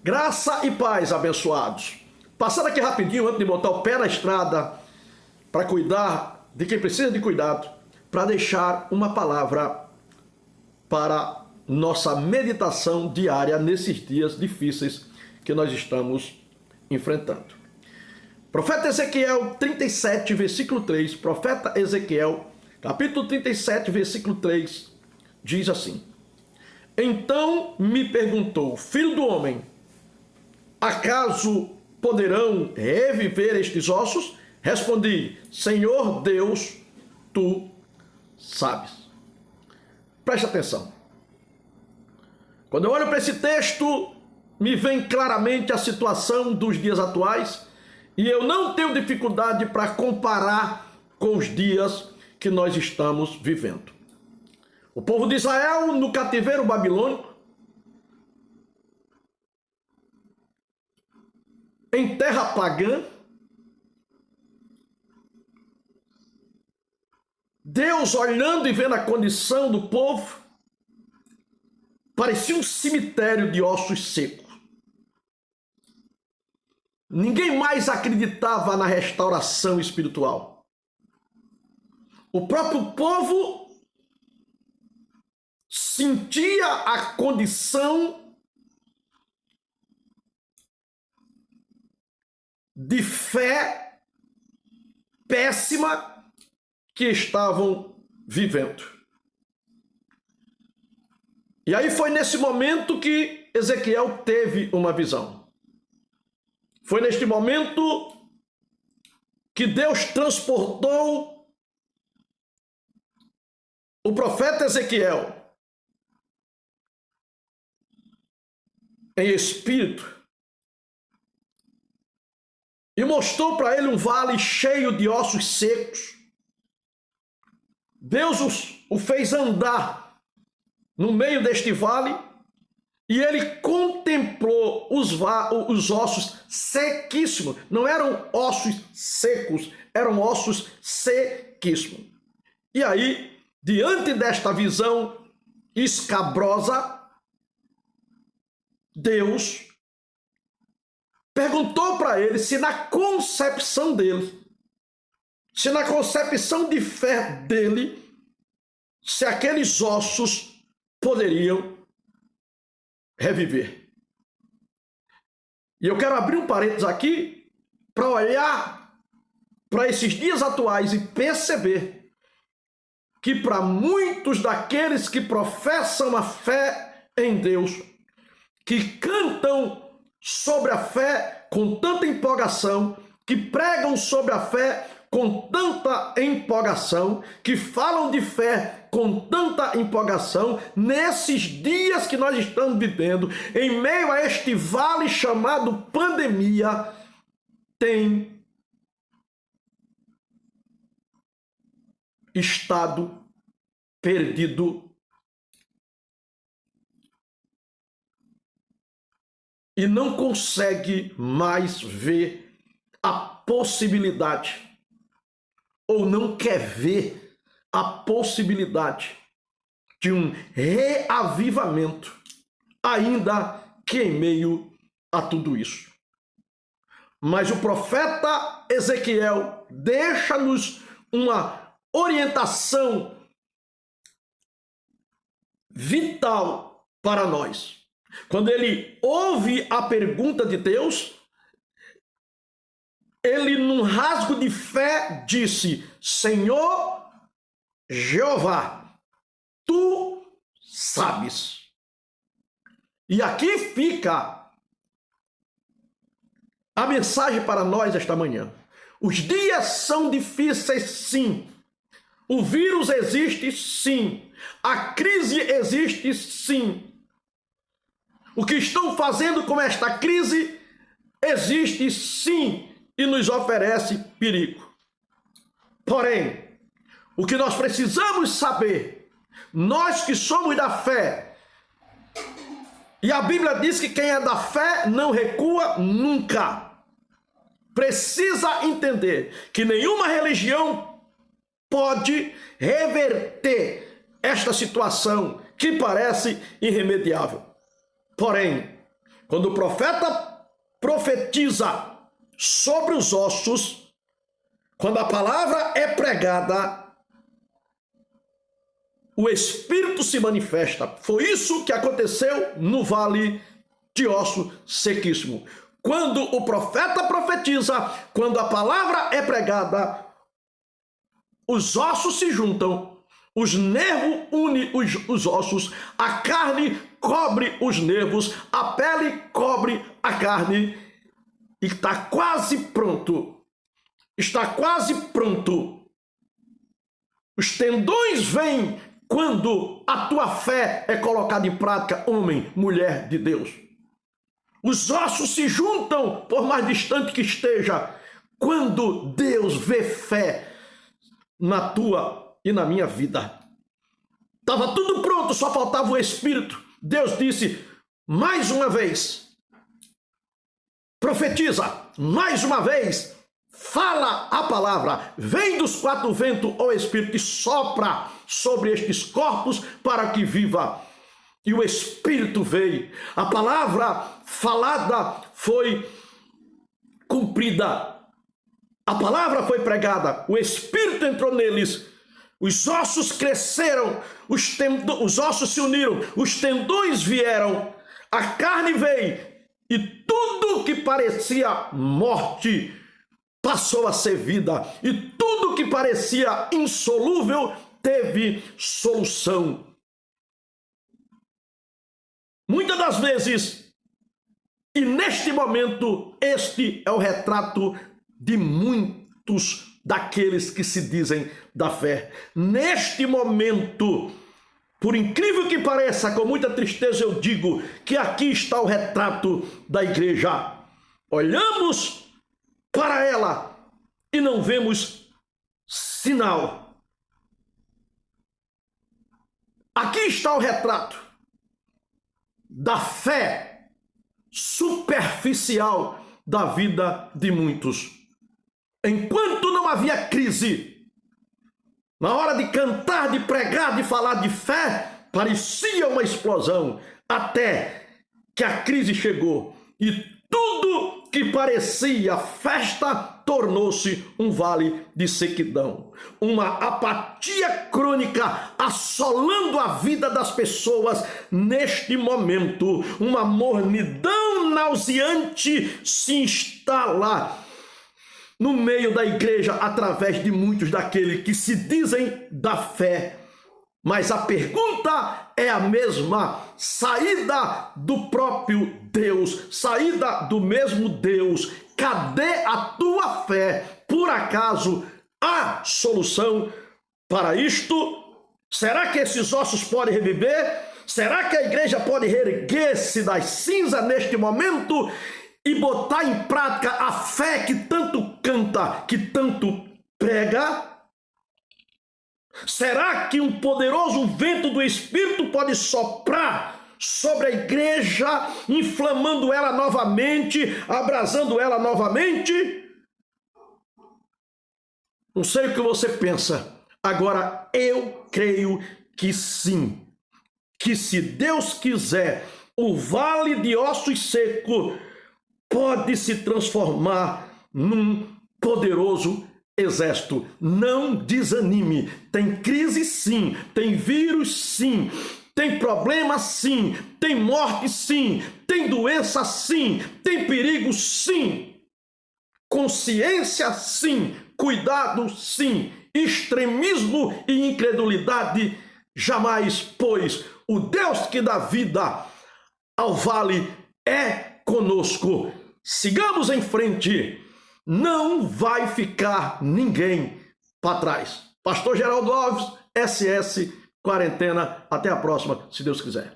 Graça e paz, abençoados. Passando aqui rapidinho, antes de botar o pé na estrada, para cuidar de quem precisa de cuidado, para deixar uma palavra para nossa meditação diária nesses dias difíceis que nós estamos enfrentando. Profeta Ezequiel 37, versículo 3, profeta Ezequiel, capítulo 37, versículo 3, diz assim: Então me perguntou, filho do homem, acaso poderão reviver estes ossos? Respondi, Senhor Deus, tu sabes. Preste atenção. Quando eu olho para esse texto, me vem claramente a situação dos dias atuais e eu não tenho dificuldade para comparar com os dias que nós estamos vivendo. O povo de Israel no cativeiro babilônico, em terra pagã, Deus olhando e vendo a condição do povo, parecia um cemitério de ossos secos. Ninguém mais acreditava na restauração espiritual. O próprio povo sentia a condição de fé péssima que estavam vivendo. E aí foi nesse momento que Ezequiel teve uma visão. Foi neste momento que Deus transportou o profeta Ezequiel em espírito e mostrou para ele um vale cheio de ossos secos. Deus o fez andar no meio deste vale e ele contemplou os ossos sequíssimos. Não eram ossos secos, eram ossos sequíssimos. E aí, diante desta visão escabrosa, Deus perguntou para ele se na concepção dele, se na concepção de fé dele, se aqueles ossos poderiam reviver. E eu quero abrir um parênteses aqui para olhar para esses dias atuais e perceber que para muitos daqueles que professam a fé em Deus, que cantam sobre a fé com tanta empolgação, que pregam sobre a fé com tanta empolgação, que falam de fé com tanta empolgação, nesses dias que nós estamos vivendo, em meio a este vale chamado pandemia, tem estado perdido e não consegue mais ver a possibilidade, ou não quer ver a possibilidade de um reavivamento, ainda que em meio a tudo isso. Mas o profeta Ezequiel deixa-nos uma orientação vital para nós. Quando ele ouve a pergunta de Deus, ele, num rasgo de fé, disse: Senhor Jeová, tu sabes. E aqui fica a mensagem para nós esta manhã. Os dias são difíceis, sim. O vírus existe, sim. A crise existe, sim. O que estão fazendo com esta crise existe, sim, e nos oferece perigo. Porém, o que nós precisamos saber, nós que somos da fé, e a Bíblia diz que quem é da fé não recua nunca, precisa entender que nenhuma religião pode reverter esta situação que parece irremediável. Porém, Quando o profeta profetiza sobre os ossos, quando a palavra é pregada, o Espírito se manifesta. Foi isso que aconteceu no vale de osso sequíssimo. Quando o profeta profetiza, quando a palavra é pregada, os ossos se juntam, os nervos unem os ossos, a carne cobre os nervos, a pele cobre a carne, e está quase pronto. Está quase pronto. Os tendões vêm quando a tua fé é colocada em prática, homem, mulher de Deus. Os ossos se juntam, por mais distante que esteja, quando Deus vê fé na tua e na minha vida. Estava tudo pronto, só faltava o Espírito. Deus disse, mais uma vez, profetiza, mais uma vez, fala a palavra, vem dos quatro ventos, ó Espírito, e sopra sobre estes corpos para que viva. E o Espírito veio, a palavra falada foi cumprida, a palavra foi pregada, o Espírito entrou neles, os ossos cresceram, os ossos se uniram, os tendões vieram, a carne veio, e tudo que parecia morte passou a ser vida, e tudo que parecia insolúvel teve solução. Muitas das vezes, e neste momento, este é o retrato de muitos daqueles que se dizem da fé. Neste momento, por incrível que pareça, com muita tristeza eu digo que aqui está o retrato da igreja. Olhamos para ela e não vemos sinal. Aqui está o retrato da fé superficial da vida de muitos. Enquanto não havia crise, na hora de cantar, de pregar, de falar de fé, parecia uma explosão, até que a crise chegou e tudo que parecia festa tornou-se um vale de sequidão. Uma apatia crônica assolando a vida das pessoas neste momento. Uma mornidão nauseante se instala no meio da igreja através de muitos daqueles que se dizem da fé. Mas a pergunta é a mesma, saída do próprio Deus, saída do mesmo Deus. Cadê a tua fé? Por acaso há solução para isto? Será que esses ossos podem reviver? Será que a igreja pode reerguer-se das cinzas neste momento e botar em prática a fé que tanto canta, que tanto prega? Será que um poderoso vento do Espírito pode soprar sobre a igreja, inflamando ela novamente, abrasando ela novamente? Não sei o que você pensa. Agora, eu creio que sim. Que se Deus quiser, o vale de ossos secos pode se transformar num poderoso exército. Não desanime. Tem crise sim, tem vírus sim, tem problema sim, tem morte sim, tem doença sim, tem perigo sim, consciência sim, cuidado sim, extremismo e incredulidade jamais, pois o Deus que dá vida ao vale é conosco. Sigamos em frente. Não vai ficar ninguém para trás. Pastor Geraldo Alves, SS Quarentena. Até a próxima, se Deus quiser.